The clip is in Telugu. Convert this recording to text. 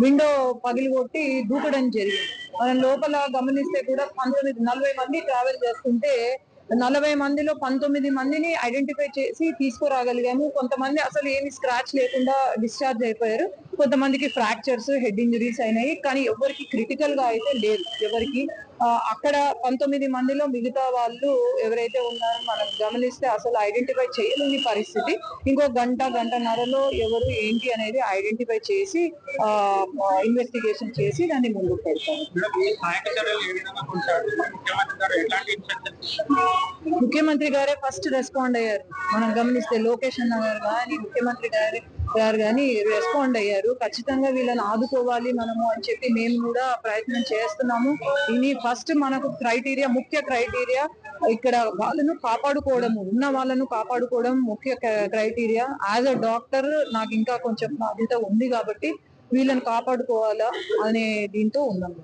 విండో పగిలిగొట్టి దూకడం జరిగింది. మనం లోపల గమనిస్తే కూడా 40 మంది ట్రావెల్ చేస్తుంటే 40 మందిలో 19 మందిని ఐడెంటిఫై చేసి తీసుకురాగలిగాము. కొంతమంది అసలు ఏమి స్క్రాచ్ లేకుండా డిశ్చార్జ్ అయిపోయారు. కొంతమందికి ఫ్రాక్చర్స్, హెడ్ ఇంజరీస్ అయినాయి. కానీ ఎవరికి క్రిటికల్ గా అయితే లేదు ఎవరికి. అక్కడ 19 మందిలో మిగతా వాళ్ళు ఎవరైతే ఉన్నారో మనం గమనిస్తే అసలు ఐడెంటిఫై చేయలేని పరిస్థితి. ఇంకో గంటన్నరలో ఎవరు ఏంటి అనేది ఐడెంటిఫై చేసి ఇన్వెస్టిగేషన్ చేసి దాన్ని ముందుకు పెడతారు. ముఖ్యమంత్రి గారే ఫస్ట్ రెస్పాండ్ అయ్యారు. మనం గమనిస్తే లోకేష్ అన్న గారు కానీ ముఖ్యమంత్రి గారు కానీ రెస్పాండ్ అయ్యారు. ఖచ్చితంగా వీళ్ళని ఆదుకోవాలి మనము అని చెప్పి మేము కూడా ప్రయత్నం చేస్తున్నాము. ఇది ఫస్ట్ మనకు ముఖ్య క్రైటీరియా ఇక్కడ వాళ్ళను కాపాడుకోవడము, ఉన్న వాళ్ళను కాపాడుకోవడం ముఖ్య క్రైటీరియా. యాజ్ అ డాక్టర్ నాకు ఇంకా కొంచెం బాధ్యత ఉంది కాబట్టి వీళ్ళని కాపాడుకోవాలా అనే దీంతో ఉన్నాము.